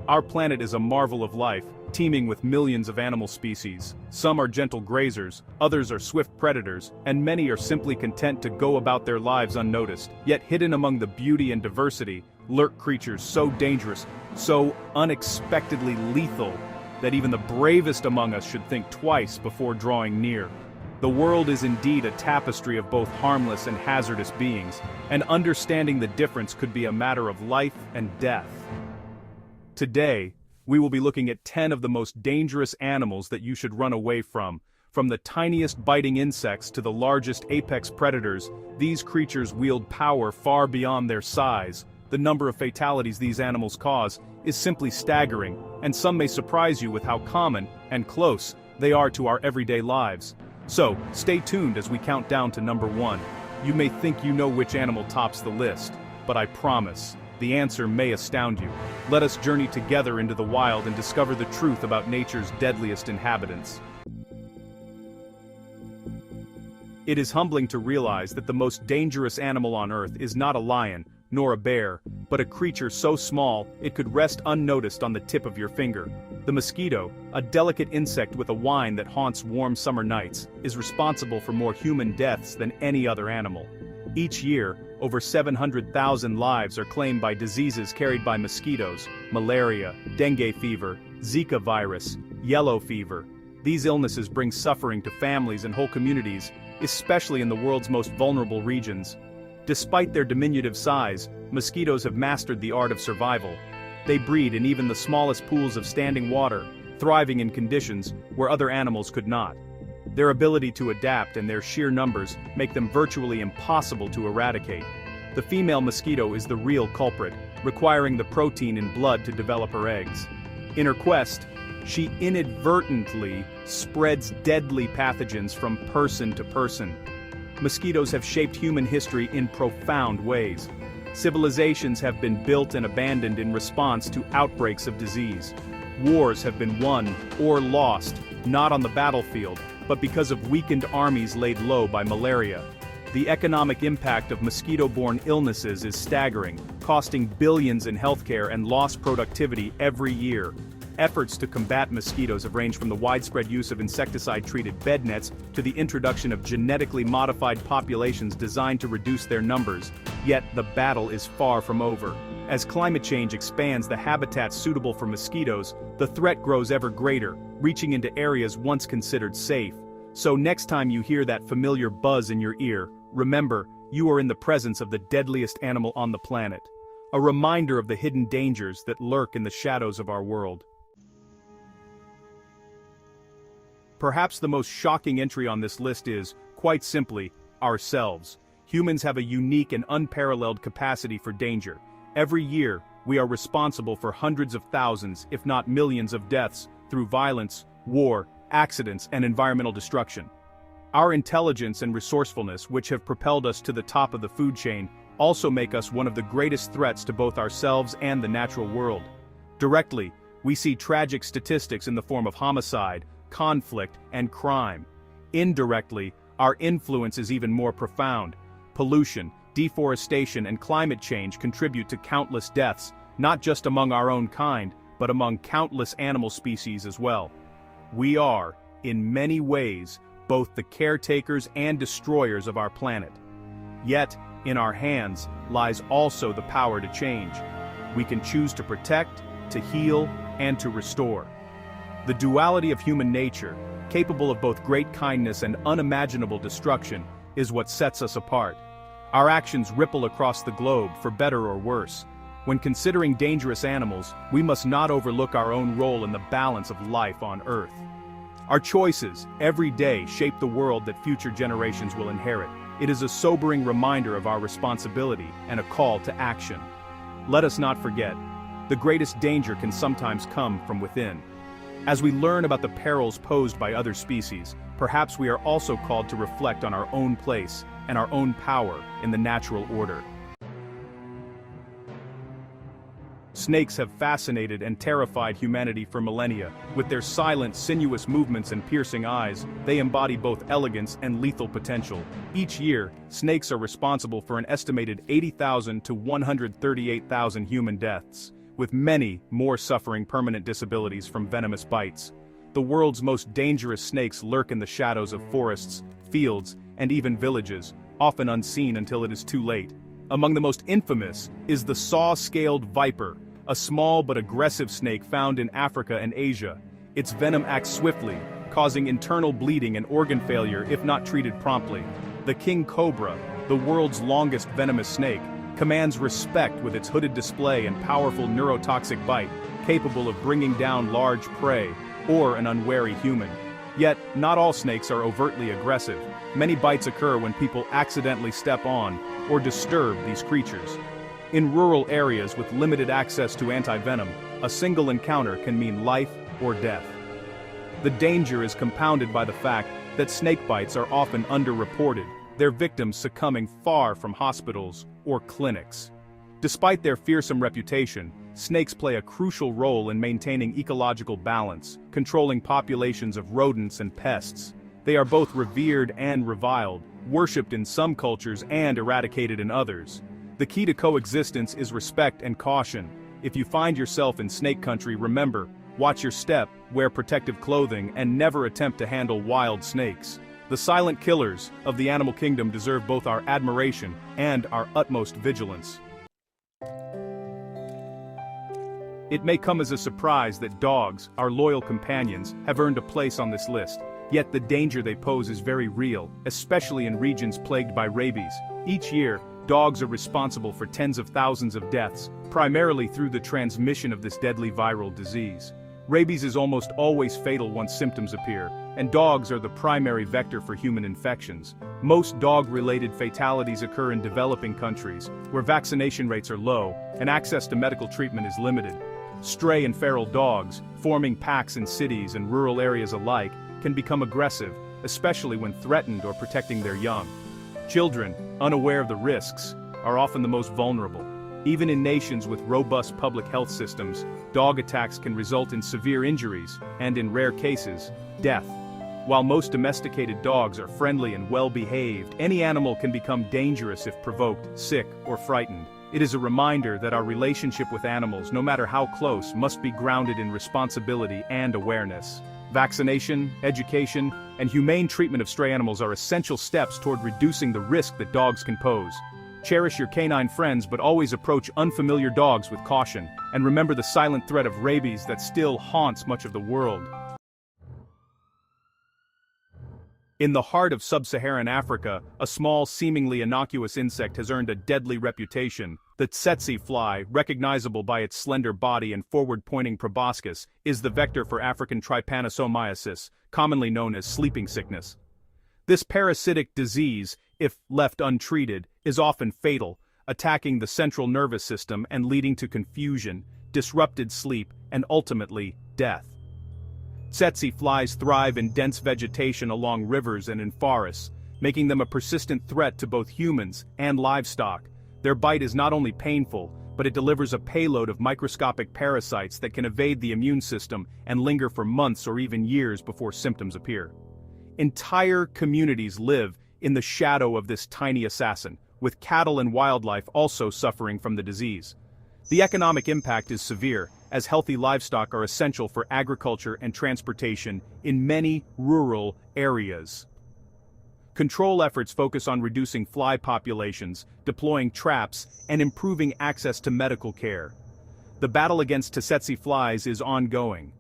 Our planet is a marvel of life, teeming with millions of animal species. Some are gentle grazers, others are swift predators, and many are simply content to go about their lives unnoticed. Yet hidden among the beauty and diversity, lurk creatures so dangerous, so unexpectedly lethal, that even the bravest among us should think twice before drawing near. The world is indeed a tapestry of both harmless and hazardous beings, and understanding the difference could be a matter of life and death. Today, we will be looking at 10 of the most dangerous animals that you should run away from the tiniest biting insects to the largest apex predators. These creatures wield power far beyond their size. The number of fatalities these animals cause is simply staggering, and some may surprise you with how common and close they are to our everyday lives. So, stay tuned as we count down to number 1. You may think you know which animal tops the list, but I promise, the answer may astound you. Let us journey together into the wild and discover the truth about nature's deadliest inhabitants. It is humbling to realize that the most dangerous animal on Earth is not a lion, nor a bear, but a creature so small it could rest unnoticed on the tip of your finger. The mosquito, a delicate insect with a whine that haunts warm summer nights, is responsible for more human deaths than any other animal. Each year, over 700,000 lives are claimed by diseases carried by mosquitoes: malaria, dengue fever, Zika virus, yellow fever. These illnesses bring suffering to families and whole communities, especially in the world's most vulnerable regions. Despite their diminutive size, mosquitoes have mastered the art of survival. They breed in even the smallest pools of standing water, thriving in conditions where other animals could not. Their ability to adapt and their sheer numbers make them virtually impossible to eradicate. The female mosquito is the real culprit, requiring the protein in blood to develop her eggs. In her quest, she inadvertently spreads deadly pathogens from person to person. Mosquitoes have shaped human history in profound ways. Civilizations have been built and abandoned in response to outbreaks of disease. Wars have been won or lost, not on the battlefield, but because of weakened armies laid low by malaria. The economic impact of mosquito-borne illnesses is staggering, costing billions in healthcare and lost productivity every year. Efforts to combat mosquitoes have ranged from the widespread use of insecticide-treated bed nets to the introduction of genetically modified populations designed to reduce their numbers. Yet the battle is far from over. As climate change expands the habitats suitable for mosquitoes, the threat grows ever greater, reaching into areas once considered safe. So next time you hear that familiar buzz in your ear, remember, you are in the presence of the deadliest animal on the planet. A reminder of the hidden dangers that lurk in the shadows of our world. Perhaps the most shocking entry on this list is, quite simply, ourselves. Humans have a unique and unparalleled capacity for danger. Every year, we are responsible for hundreds of thousands, if not millions of deaths, through violence, war, accidents, and environmental destruction. Our intelligence and resourcefulness, which have propelled us to the top of the food chain, also make us one of the greatest threats to both ourselves and the natural world. Directly, we see tragic statistics in the form of homicide, conflict, and crime. Indirectly, our influence is even more profound. Pollution, deforestation, and climate change contribute to countless deaths, not just among our own kind, but among countless animal species as well. We are, in many ways, both the caretakers and destroyers of our planet. Yet, in our hands lies also the power to change. We can choose to protect, to heal, and to restore. The duality of human nature, capable of both great kindness and unimaginable destruction, is what sets us apart. Our actions ripple across the globe, for better or worse. When considering dangerous animals, we must not overlook our own role in the balance of life on Earth. Our choices, every day, shape the world that future generations will inherit. It is a sobering reminder of our responsibility and a call to action. Let us not forget, the greatest danger can sometimes come from within. As we learn about the perils posed by other species, perhaps we are also called to reflect on our own place and our own power in the natural order. Snakes have fascinated and terrified humanity for millennia. With their silent, sinuous movements and piercing eyes, they embody both elegance and lethal potential. Each year, snakes are responsible for an estimated 80,000 to 138,000 human deaths. with many more suffering permanent disabilities from venomous bites. The world's most dangerous snakes lurk in the shadows of forests, fields, and even villages, often unseen until it is too late. Among the most infamous is the saw-scaled viper, a small but aggressive snake found in Africa and Asia. Its venom acts swiftly, causing internal bleeding and organ failure if not treated promptly. The king cobra, the world's longest venomous snake, commands respect with its hooded display and powerful neurotoxic bite, capable of bringing down large prey or an unwary human. Yet, not all snakes are overtly aggressive. Many bites occur when people accidentally step on or disturb these creatures. In rural areas with limited access to anti-venom, a single encounter can mean life or death. The danger is compounded by the fact that snake bites are often underreported, their victims succumbing far from hospitals or clinics. Despite their fearsome reputation, snakes play a crucial role in maintaining ecological balance, controlling populations of rodents and pests. They are both revered and reviled, worshipped in some cultures and eradicated in others. The key to coexistence is respect and caution. If you find yourself in snake country, remember, watch your step, wear protective clothing, and never attempt to handle wild snakes. The silent killers of the animal kingdom deserve both our admiration and our utmost vigilance. It may come as a surprise that dogs, our loyal companions, have earned a place on this list. Yet the danger they pose is very real, especially in regions plagued by rabies. Each year, dogs are responsible for tens of thousands of deaths, primarily through the transmission of this deadly viral disease. Rabies is almost always fatal once symptoms appear, and dogs are the primary vector for human infections. Most dog-related fatalities occur in developing countries, where vaccination rates are low and access to medical treatment is limited. Stray and feral dogs, forming packs in cities and rural areas alike, can become aggressive, especially when threatened or protecting their young. Children, unaware of the risks, are often the most vulnerable. Even in nations with robust public health systems, dog attacks can result in severe injuries and, in rare cases, death. While most domesticated dogs are friendly and well-behaved, any animal can become dangerous if provoked, sick, or frightened. It is a reminder that our relationship with animals, no matter how close, must be grounded in responsibility and awareness. Vaccination, education, and humane treatment of stray animals are essential steps toward reducing the risk that dogs can pose. Cherish your canine friends, but always approach unfamiliar dogs with caution, and remember the silent threat of rabies that still haunts much of the world. In the heart of sub-Saharan Africa, a small, seemingly innocuous insect has earned a deadly reputation. The tsetse fly, recognizable by its slender body and forward-pointing proboscis, is the vector for African trypanosomiasis, commonly known as sleeping sickness. This parasitic disease, if left untreated, is often fatal, attacking the central nervous system and leading to confusion, disrupted sleep, and ultimately, death. Tsetse flies thrive in dense vegetation along rivers and in forests, making them a persistent threat to both humans and livestock. Their bite is not only painful, but it delivers a payload of microscopic parasites that can evade the immune system and linger for months or even years before symptoms appear. Entire communities live in the shadow of this tiny assassin, with cattle and wildlife also suffering from the disease. The economic impact is severe, as healthy livestock are essential for agriculture and transportation in many rural areas. Control efforts focus on reducing fly populations, deploying traps, and improving access to medical care. The battle against tsetse flies is ongoing.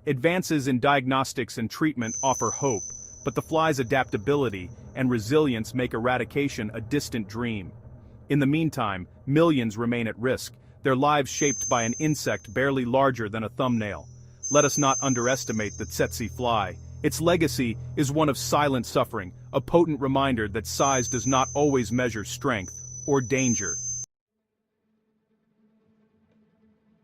Advances in diagnostics and treatment offer hope, but the fly's adaptability and resilience make eradication a distant dream. In the meantime, millions remain at risk, their lives shaped by an insect barely larger than a thumbnail. Let us not underestimate the tsetse fly. Its legacy is one of silent suffering, a potent reminder that size does not always measure strength or danger.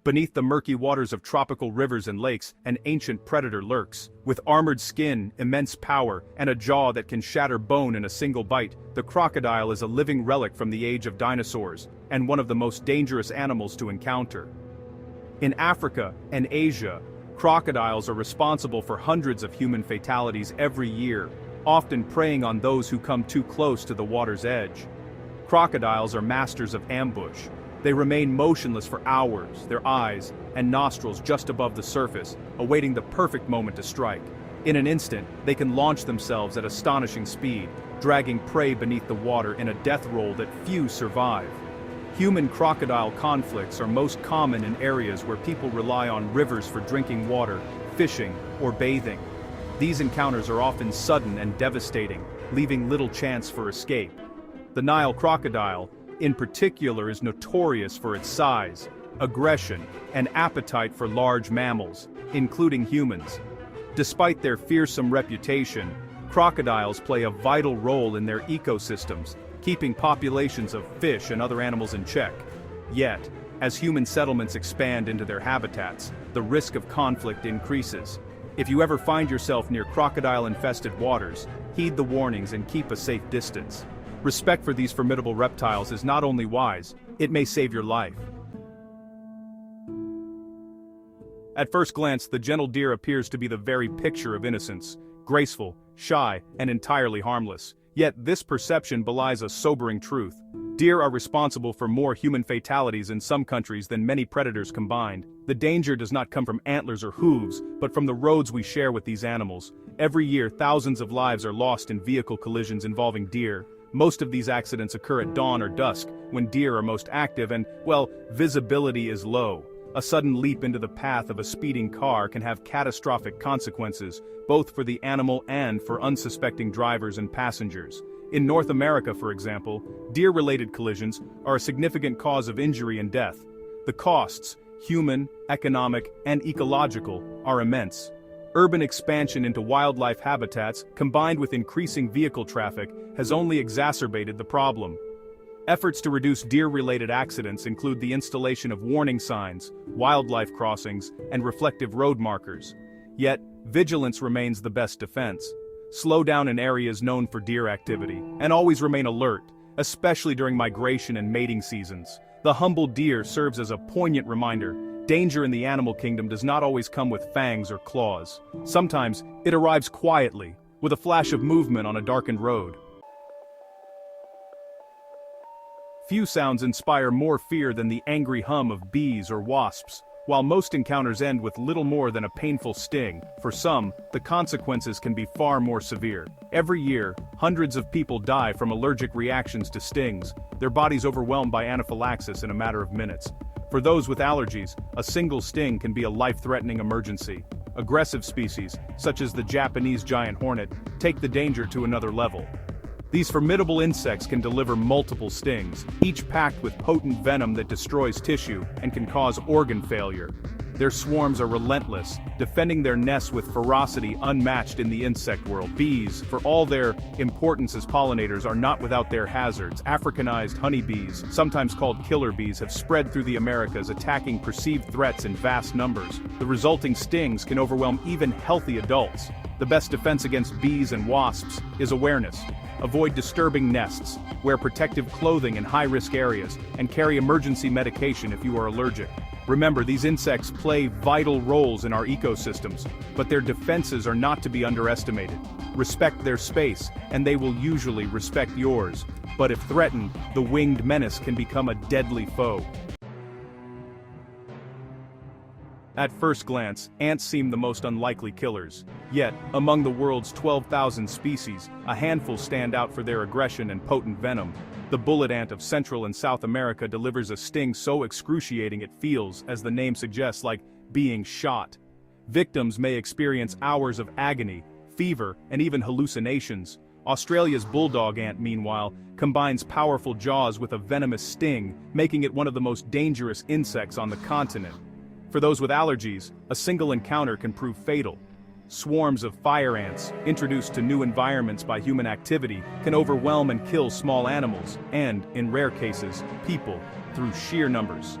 Beneath the murky waters of tropical rivers and lakes, an ancient predator lurks. With armored skin, immense power, and a jaw that can shatter bone in a single bite, the crocodile is a living relic from the age of dinosaurs, and one of the most dangerous animals to encounter. In Africa and Asia, crocodiles are responsible for hundreds of human fatalities every year, often preying on those who come too close to the water's edge. Crocodiles are masters of ambush. They remain motionless for hours, their eyes and nostrils just above the surface, awaiting the perfect moment to strike. In an instant, they can launch themselves at astonishing speed, dragging prey beneath the water in a death roll that few survive. Human-crocodile conflicts are most common in areas where people rely on rivers for drinking water, fishing, or bathing. These encounters are often sudden and devastating, leaving little chance for escape. The Nile crocodile, in particular, is notorious for its size, aggression, and appetite for large mammals, including humans. Despite their fearsome reputation, crocodiles play a vital role in their ecosystems, keeping populations of fish and other animals in check. Yet, as human settlements expand into their habitats, the risk of conflict increases. If you ever find yourself near crocodile-infested waters, heed the warnings and keep a safe distance. Respect for these formidable reptiles is not only wise, it may save your life. At first glance, the gentle deer appears to be the very picture of innocence, graceful, shy, and entirely harmless. Yet this perception belies a sobering truth. Deer are responsible for more human fatalities in some countries than many predators combined. The danger does not come from antlers or hooves, but from the roads we share with these animals. Every year, thousands of lives are lost in vehicle collisions involving deer. Most of these accidents occur at dawn or dusk, when deer are most active and, well, visibility is low. A sudden leap into the path of a speeding car can have catastrophic consequences, both for the animal and for unsuspecting drivers and passengers. In North America, for example, deer-related collisions are a significant cause of injury and death. The costs, human, economic, and ecological, are immense. Urban expansion into wildlife habitats, combined with increasing vehicle traffic, has only exacerbated the problem. Efforts to reduce deer-related accidents include the installation of warning signs, wildlife crossings, and reflective road markers. Yet, vigilance remains the best defense. Slow down in areas known for deer activity, and always remain alert, especially during migration and mating seasons. The humble deer serves as a poignant reminder. Danger in the animal kingdom does not always come with fangs or claws. Sometimes, it arrives quietly, with a flash of movement on a darkened road. Few sounds inspire more fear than the angry hum of bees or wasps. While most encounters end with little more than a painful sting, for some, the consequences can be far more severe. Every year, hundreds of people die from allergic reactions to stings, their bodies overwhelmed by anaphylaxis in a matter of minutes. For those with allergies, a single sting can be a life-threatening emergency. Aggressive species, such as the Japanese giant hornet, take the danger to another level. These formidable insects can deliver multiple stings, each packed with potent venom that destroys tissue and can cause organ failure. Their swarms are relentless, defending their nests with ferocity unmatched in the insect world. Bees, for all their importance as pollinators, are not without their hazards. Africanized honeybees, sometimes called killer bees, have spread through the Americas, attacking perceived threats in vast numbers. The resulting stings can overwhelm even healthy adults. The best defense against bees and wasps is awareness. Avoid disturbing nests, wear protective clothing in high-risk areas, and carry emergency medication if you are allergic. Remember, these insects play vital roles in our ecosystems, but their defenses are not to be underestimated. Respect their space, and they will usually respect yours. But if threatened, the winged menace can become a deadly foe. At first glance, ants seem the most unlikely killers. Yet, among the world's 12,000 species, a handful stand out for their aggression and potent venom. The bullet ant of Central and South America delivers a sting so excruciating it feels, as the name suggests, like being shot. Victims may experience hours of agony, fever, and even hallucinations. Australia's bulldog ant, meanwhile, combines powerful jaws with a venomous sting, making it one of the most dangerous insects on the continent. For those with allergies, a single encounter can prove fatal. Swarms of fire ants, introduced to new environments by human activity, can overwhelm and kill small animals, and, in rare cases, people, through sheer numbers.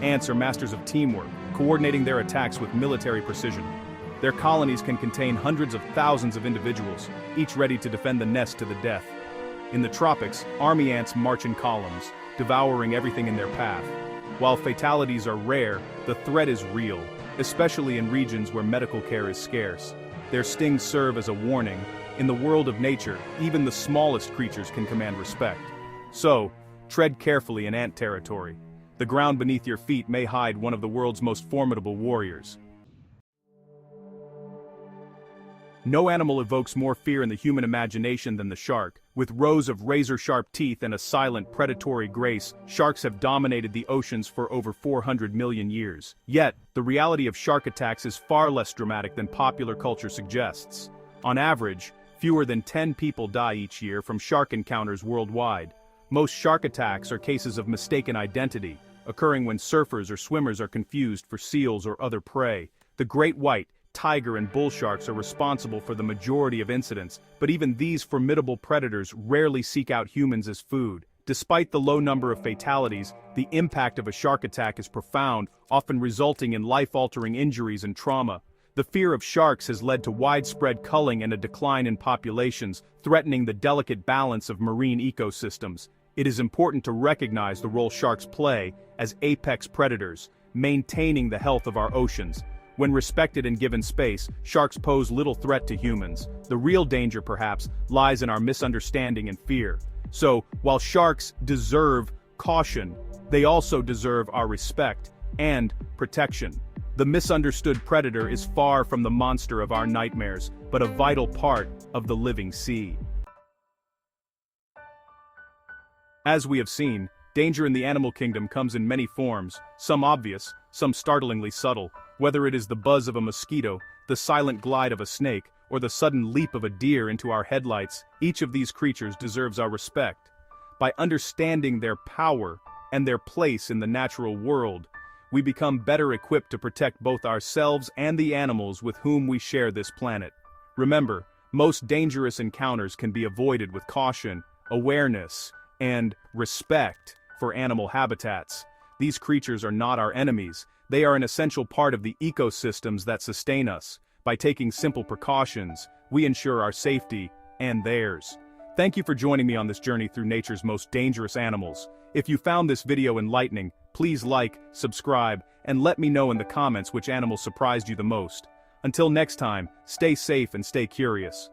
Ants are masters of teamwork, coordinating their attacks with military precision. Their colonies can contain hundreds of thousands of individuals, each ready to defend the nest to the death. In the tropics, army ants march in columns, devouring everything in their path. While fatalities are rare, the threat is real, especially in regions where medical care is scarce. Their stings serve as a warning. In the world of nature, even the smallest creatures can command respect. So, tread carefully in ant territory. the ground beneath your feet may hide one of the world's most formidable warriors. No animal evokes more fear in the human imagination than the shark. With rows of razor-sharp teeth and a silent, predatory grace, sharks have dominated the oceans for over 400 million years. Yet, the reality of shark attacks is far less dramatic than popular culture suggests. On average, fewer than 10 people die each year from shark encounters worldwide. Most shark attacks are cases of mistaken identity, occurring when surfers or swimmers are confused for seals or other prey. The great white, tiger and bull sharks are responsible for the majority of incidents, but even these formidable predators rarely seek out humans as food. Despite the low number of fatalities, the impact of a shark attack is profound, often resulting in life-altering injuries and trauma. The fear of sharks has led to widespread culling and a decline in populations, threatening the delicate balance of marine ecosystems. It is important to recognize the role sharks play as apex predators, maintaining the health of our oceans. When respected and given space, sharks pose little threat to humans. The real danger, perhaps, lies in our misunderstanding and fear. So, while sharks deserve caution, they also deserve our respect and protection. The misunderstood predator is far from the monster of our nightmares, but a vital part of the living sea. As we have seen, danger in the animal kingdom comes in many forms, some obvious, some startlingly subtle. Whether it is the buzz of a mosquito, the silent glide of a snake, or the sudden leap of a deer into our headlights, each of these creatures deserves our respect. By understanding their power and their place in the natural world, we become better equipped to protect both ourselves and the animals with whom we share this planet. Remember, most dangerous encounters can be avoided with caution, awareness, and respect for animal habitats. These creatures are not our enemies. They are an essential part of the ecosystems that sustain us. By taking simple precautions, we ensure our safety and theirs. Thank you for joining me on this journey through nature's most dangerous animals. If you found this video enlightening, please like, subscribe, and let me know in the comments which animal surprised you the most. Until next time, stay safe and stay curious.